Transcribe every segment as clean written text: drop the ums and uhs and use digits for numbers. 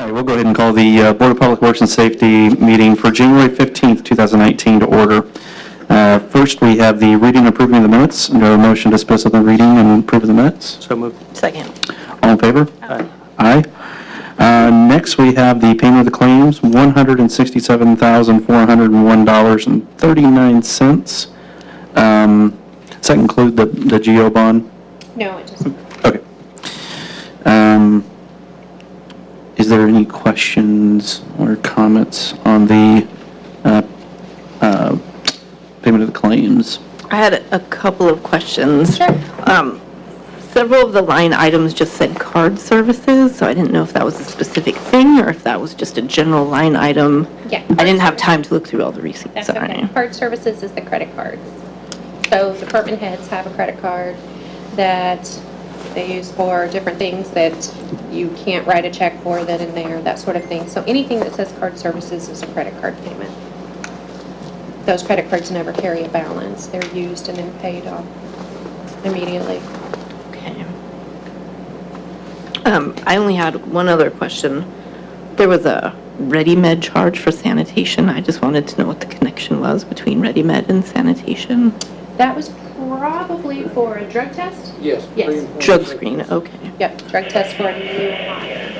right, we'll go ahead and call the Board of Public Works and Safety meeting for January 15th, 2019 to order. First, we have the reading and approving of the minutes. Do I have a motion to dispense with the reading and approve of the minutes? So moved. Second. All in favor? Aye. Aye. Next, we have the payment of the claims, $167,401.39. Does that include the GO bond? No, it doesn't. Okay. Is there any questions or comments on the payment of the claims? I had a couple of questions. Sure. Several of the line items just said card services, so I didn't know if that was a specific thing or if that was just a general line item. Yeah. I didn't have time to look through all the receipts, That's sorry. okay. Card services is the credit cards. So department heads have a credit card that they use for different things that you can't write a check for that in there, that sort of thing. So anything that says card services is a credit card payment. Those credit cards never carry a balance. They're used and then paid off immediately. Okay. I only had one other question. There was a ReadyMed charge for sanitation. I just wanted to know what the connection was between ReadyMed and sanitation. That was probably for a drug test? Yes. Yes. Drug screen, okay. Yep, drug test for a new hire.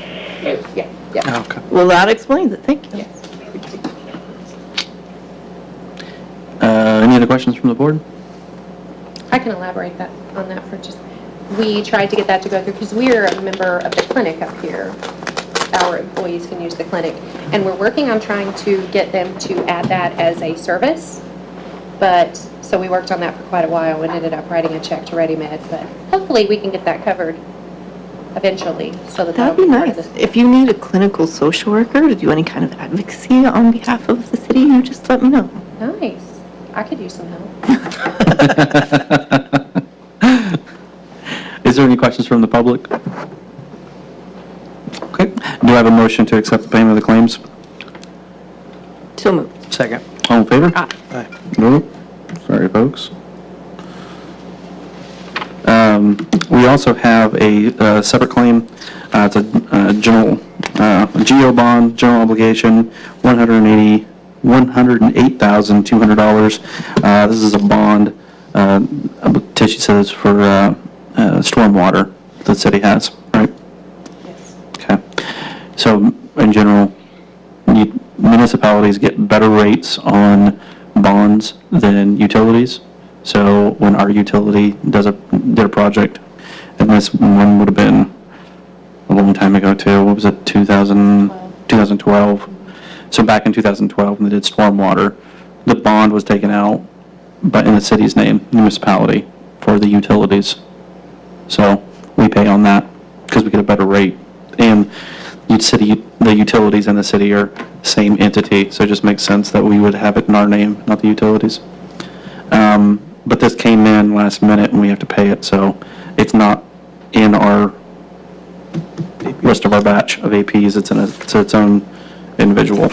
Yes. Yeah, yeah. Okay. Well, that explains it, thank you. Yes. Any other questions from the board? I can elaborate on that for just, we tried to get that to go through because we're a member of the clinic up here. Our employees can use the clinic. And we're working on trying to get them to add that as a service. But, so we worked on that for quite a while and ended up writing a check to ReadyMed. But hopefully we can get that covered eventually so that That'd be nice. If you need a clinical social worker to do any kind of advocacy on behalf of the city, you just let me know. Nice. I could use some help. Is there any questions from the public? Okay. Do I have a motion to accept the payment of the claims? So moved. Second. All in favor? Aye. Aye. No. Sorry, folks. We also have a separate claim. It's a general GO bond, general obligation, $108,200. This is a bond. Tishy says for stormwater the city has, right? Yes. Okay. So in general, municipalities get better rates on bonds than utilities. So when our utility did a project, and this one would have been a long time ago too. What was it? 2012. So back in 2012, when they did stormwater, the bond was taken out, but in the city's name, municipality, for the utilities. So we pay on that because we get a better rate. And the utilities and the city are same entity, so it just makes sense that we would have it in our name, not the utilities. But this came in last minute and we have to pay it, so it's not in our rest of our batch of APs. It's its own individual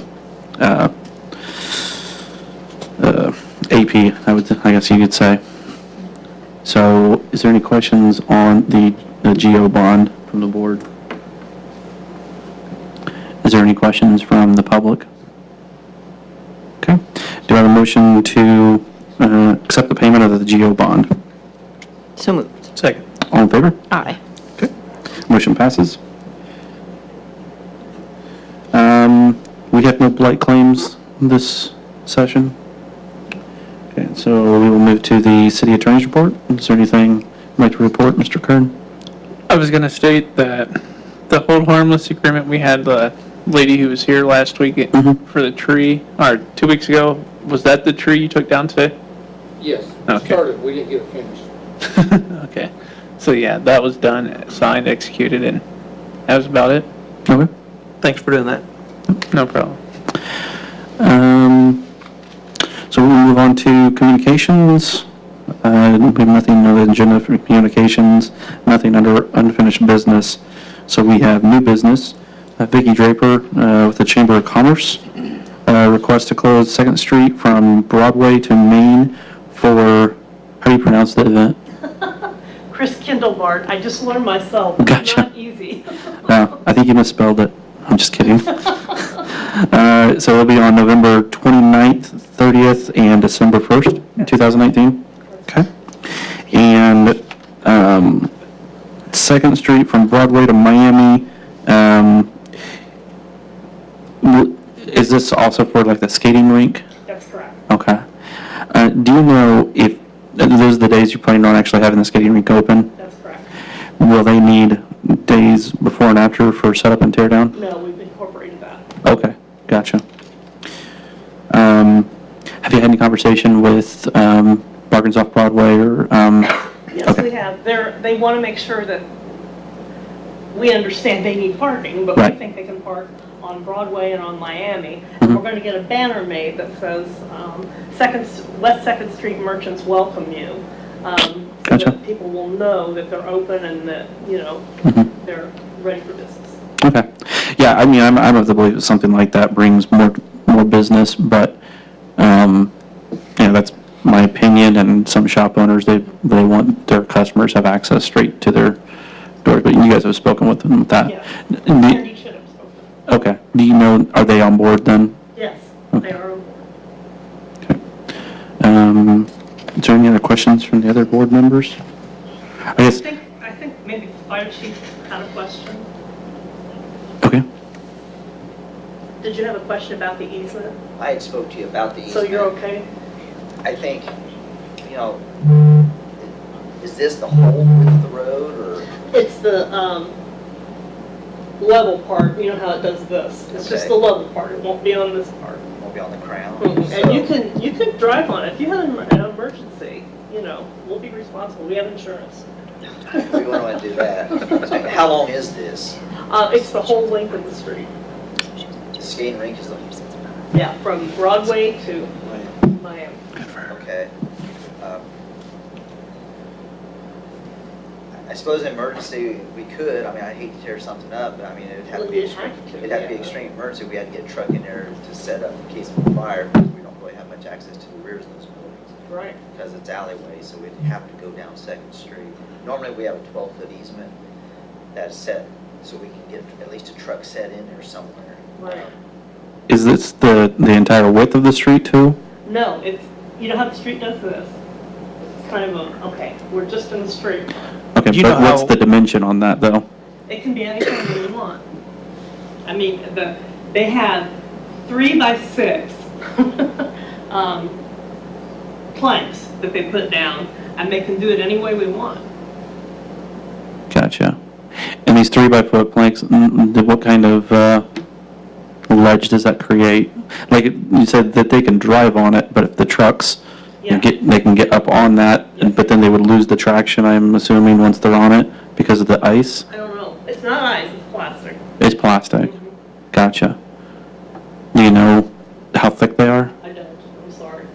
AP, I guess you could say. So is there any questions on the GO bond from the board? Is there any questions from the public? Okay. Do I have a motion to accept the payment of the GO bond? So moved. Second. All in favor? Aye. Okay. Motion passes. We have no blight claims this session. Okay, so we will move to the city attorney's report. Is there anything you'd like to report, Mr. Kern? I was going to state that the hold harmless agreement, we had the lady who was here last week for the tree, or 2 weeks ago. Was that the tree you took down today? Yes. Okay. Started, we didn't get it finished. Okay. So yeah, that was done, signed, executed, and that was about it. Okay. Thanks for doing that. No problem. So we'll move on to communications. We have nothing on the agenda for communications, nothing under unfinished business. So we have new business. Vicki Draper with the Chamber of Commerce. Request to close 2nd Street from Broadway to Main for, how do you pronounce the event? Chris Kindlebart. I just learned myself. Gotcha. It's not easy. I think you misspelled it. I'm just kidding. So it'll be on November 29th, 30th, and December 1st, 2019? Okay. And 2nd Street from Broadway to Miami, is this also for like the skating rink? That's correct. Okay. Do you know if, those are the days you're planning on actually having the skating rink open? That's correct. Will they need days before and after for setup and tear down? No, we've incorporated that. Okay, gotcha. Have you had any conversation with Bargains Off Broadway or? Yes, Okay. we have. They want to make sure that we understand they need parking, but Right. we think they can park on Broadway and on Miami. Mhm. We're going to get a banner made that says, West 2nd Street merchants welcome you. So Gotcha. that people will know that they're open and that, Mhm. they're ready for business. Okay. Yeah, I mean, I'm of the belief that something like that brings more business, but, that's my opinion, and some shop owners, they want their customers to have access straight to their doors, but you guys have spoken with them with that. Yes. And Andy should have spoken. Okay. Do you know, are they on board then? Yes, Okay. they are on board. Okay. Is there any other questions from the other board members? I guess, I think maybe the fire chief had a question. okay. Did you have a question about the easement? I had spoke to you about the So easement. you're okay? I think, is this the whole width of the road, or? It's the level part, you know how it does this. It's just Okay. the level part, it won't be on this part. Won't be on the crown? And you can drive on it. If you had an emergency, we'll be responsible. We have insurance. We wouldn't want to do that. How long is this? It's the whole length of the street. The skating rink is the, Yeah, from Broadway to Miami. okay. I suppose in emergency, we could, I hate to tear something up, but it'd have to be We'd extreme. have to, It'd have to be yeah. extreme emergency. We had to get a truck in there to set up in case of a fire, because we don't really have much access to the rears of those buildings. Right. Because it's alleyway, so we'd have to go down 2nd Street. Normally, we have a 12-foot easement that's set, so we can get at least a truck set in there somewhere. Right. Is this the entire width of the street too? No, it's, you know how the street does this? It's kind of okay, we're just in the street. Okay, Do you know but what's how- the dimension on that though? It can be anything that you want. They have 3x6 planks that they put down, and they can do it any way we want. Gotcha. And these 3-by-foot planks, what kind of ledge does that create? Like you said that they can drive on it, but if the trucks Yeah. they can get up on that, Yes. but then they would lose the traction, I'm assuming, once they're on it because of the ice. I don't know. It's not ice, it's plastic. It's plastic. Gotcha. Do you know how thick they are? I don't, I'm sorry.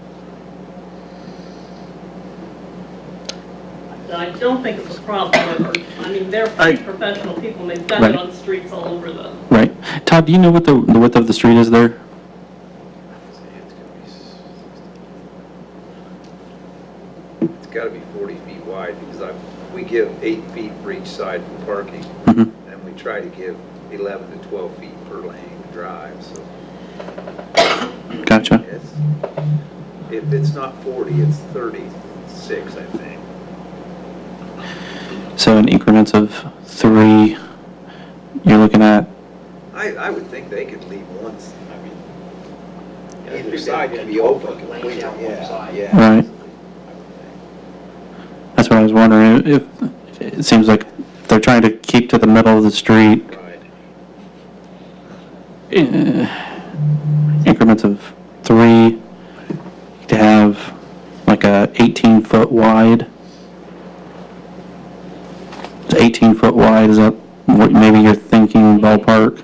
And I don't think it's a problem with, they're pretty professional people, and they've done Right. it on streets all over the, Right. Todd, do you know what the width of the street is there? It's got to be 40 feet wide because we give 8 feet for each side for parking, Mhm. and we try to give 11 to 12 feet per lane to drive. So Gotcha. if it's not 40, it's 36, I think. So in increments of 3, you're looking at, I would think they could leave one. Either Either side side can can be be open open completely, yeah. right? That's what I was wondering. If it seems like they're trying to keep to the middle of the street, Right. increments of 3, to have like a 18-foot wide. Is 18-foot wide, is that what maybe you're thinking ballpark?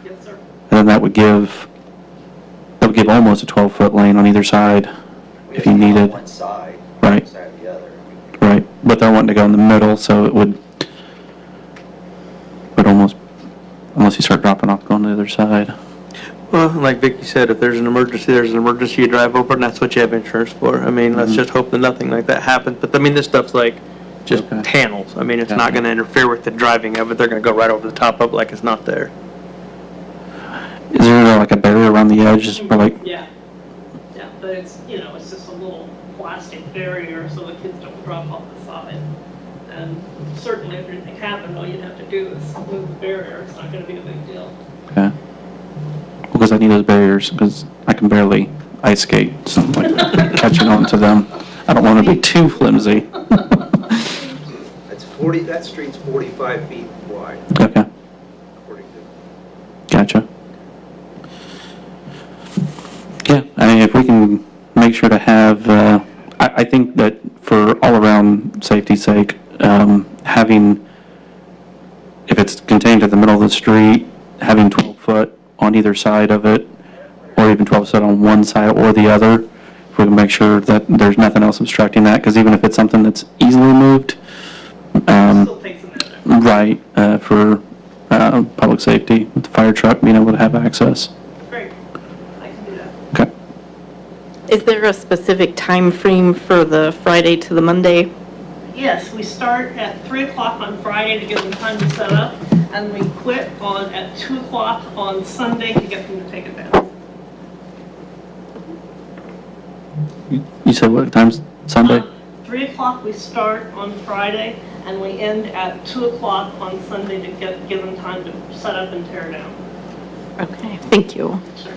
yes, sir. And then that would give almost a 12-foot lane on either side if you On needed. one side, Right. side or the other. Right, but they're wanting to go in the middle, so it would almost, unless you start dropping off going to the other side. Well, like Vicki said, if there's an emergency, there's an emergency, you drive over, and that's what you have insurance for. Let's just hope that nothing like that happens. But, this stuff's like just Okay. panels. It's Yeah. not going to interfere with the driving of it. They're going to go right over the top of it like it's not there. around the edge, or like, Yeah, yeah, but it's, you know, it's just a little plastic barrier so the kids don't drop off the side. And certainly if anything happened, all you'd have to do is move the barrier, it's not gonna be a big deal. okay. Because I need those barriers, because I can barely ice skate, so I'm like catching on to them. I don't want to be too flimsy. That's 40, that street's 45 feet wide, Okay, according to. gotcha. Yeah, I mean, if we can make sure to have, I think that for all-around safety's sake, having, if it's contained at the middle of the street, having 12 foot on either side of it, or even 12 foot on one side or the other, if we can make sure that there's nothing else obstructing that, because even if it's something that's easily moved, Still takes a minute. right, for public safety, with the fire truck being able to have access. Great, I can do that. Okay. Is there a specific time frame for the Friday to the Monday? Yes, we start at 3 o'clock on Friday to give them time to set up, and we quit at 2 o'clock on Sunday to get them to take it down. You said what time's Sunday? 3 o'clock we start on Friday, and we end at 2 o'clock on Sunday to give them time to set up and tear down. Okay, thank you. Sure.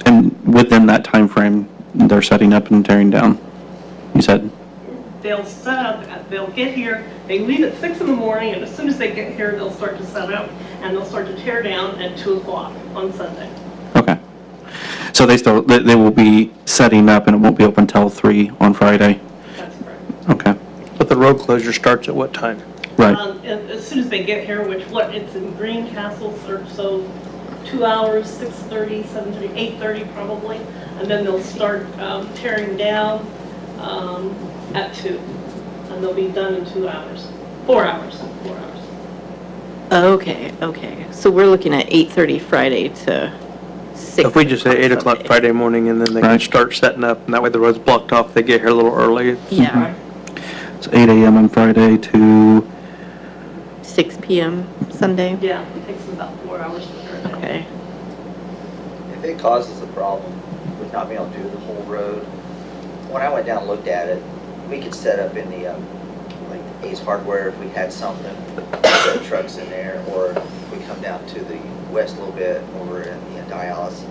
And within that time frame, they're setting up and tearing down, you said? They'll set up, they'll get here, they leave at 6 in the morning, and as soon as they get here, they'll start to set up, and they'll start to tear down at 2 o'clock on Sunday. Okay. So they will be setting up and it won't be open till 3 on Friday? That's correct. Okay, But the road closure starts at what time? right. And as soon as they get here, it's in Greencastle, so 2 hours, 6:30, 7:30, 8:30 probably, and then they'll start tearing down at 2, and they'll be done in 2 hours. 4 hours, 4 hours. Okay. So we're looking at 8:30 Friday to 6. If we just say 8 o'clock Sunday. Friday morning, and then they can Right. start setting up, and that way the road's blocked off, they get here a little early. Yeah, It's 8 a.m. on Friday to, 6 PM Sunday. Yeah, it takes them about 4 hours to tear down. Okay. If it causes a problem with not being able to do the whole road, when I went down and looked at it, we could set up in the, like Ace Hardware if we had something, set trucks in there, or if we come down to the west a little bit over in Dialysis,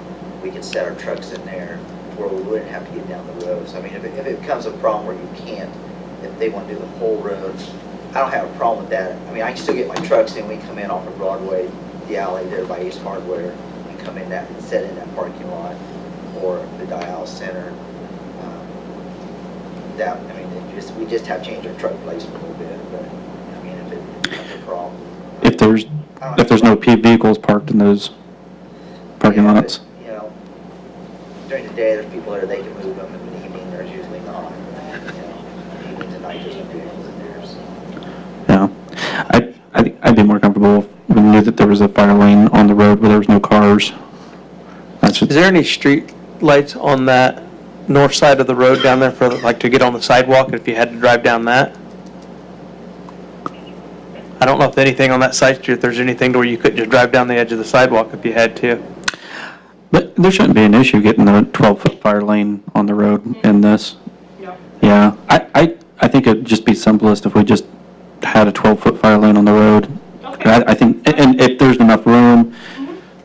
we could set our trucks in there where we wouldn't have to get down the road. So I mean, if it becomes a problem where you can't, if they want to do the whole road, I don't have a problem with that. I mean, I can still get my trucks in, we come in off of Broadway, the alley there by Ace Hardware, and come in that, and set in that parking lot, or the Dialysis Center. That, I mean, we just have to change our truck placement a little bit, but, I mean, if it becomes a problem. if there's no vehicles parked in those parking Yeah, but, lots. you know, during the day, there's people there, they can move them, in the evening, there's usually not. You know, evenings and nights, there's no vehicles in there, so. Yeah. I think I'd be more comfortable if we knew that there was a fire lane on the road where there was no cars. That's Is just, there any street lights on that north side of the road down there for, like, to get on the sidewalk if you had to drive down that? I don't know if anything on that side street, if there's anything to where you couldn't just drive down the edge of the sidewalk if you had to. but there shouldn't be an issue getting a 12-foot fire lane on the road in this. Yep. Yeah, I think it'd just be simplest if we just had a 12-foot fire lane on the road. Okay. I think, and if there's enough room,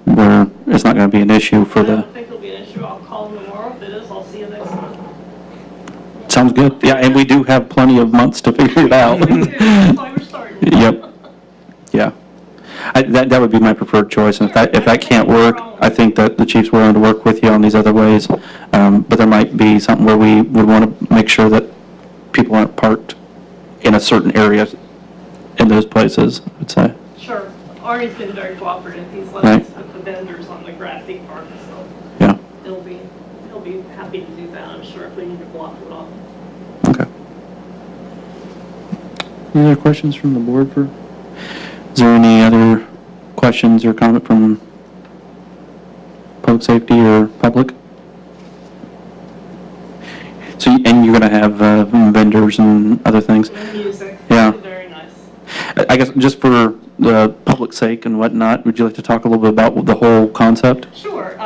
where it's not gonna be an issue for I the, don't think it'll be an issue. I'll call them tomorrow. If it is, I'll see you next month. sounds good. Yeah, and we do have plenty of months to figure it out. That's why we're starting. Yep. Yeah. That would be my preferred choice, and if that can't work, I think that the chief's willing to work with you on these other ways. But there might be something where we would want to make sure that people aren't parked in a certain area in those places, I'd say. Sure. Arnie's been very cooperative. He's let Right. us put the vendors on the grassy part, so Yeah, he'll be happy to do that, I'm sure, if we need to block it off. okay. Any other questions from the board for, is there any other questions or comment from public safety or public? So, and you're gonna have vendors and other things? And music. Yeah. They're I guess just for the public's sake and whatnot, would you like to talk a little bit about the whole concept? Sure.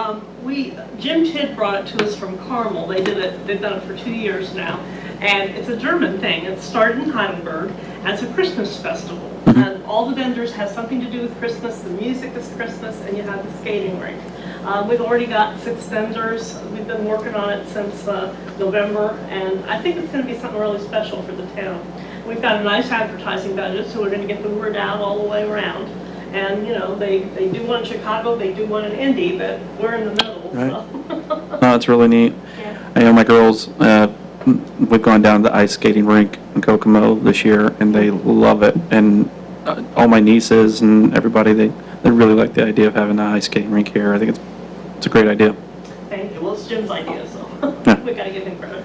Jim Tidd brought it to us from Carmel. They've done it for 2 years now. And it's a German thing. It started in Heidelberg as a Christmas festival. And all the vendors have something to do with Christmas. The music is Christmas, and you have the skating rink. We've already got 6 vendors. We've been working on it since November, and I think it's going to be something really special for the town. We've got a nice advertising budget, so we're going to get the word out all the way around. And, you know, they do one in Chicago, they do one in Indy, but we're in the middle, so. No, it's really neat. Yeah. I know my girls, we've gone down to the ice skating rink in Kokomo this year, and they love it. And all my nieces and everybody, they really like the idea of having an ice skating rink here. I think it's a great idea. Thank you. Well, it's Jim's idea, so Yeah. we got to give him credit.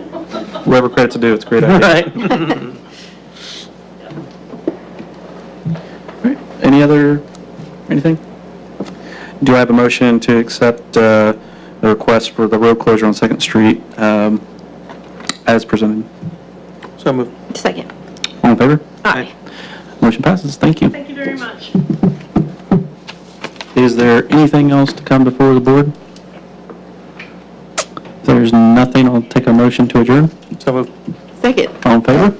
Whoever credit's due, it's a great idea. Right. Anything? Do I have a motion to accept the request for the road closure on 2nd Street as presented? So moved. Second. All in favor? Aye. Motion passes. Thank you. Thank you very much. Is there anything else to come before the board? If there's nothing, I'll take a motion to adjourn. So moved. Second. All in favor?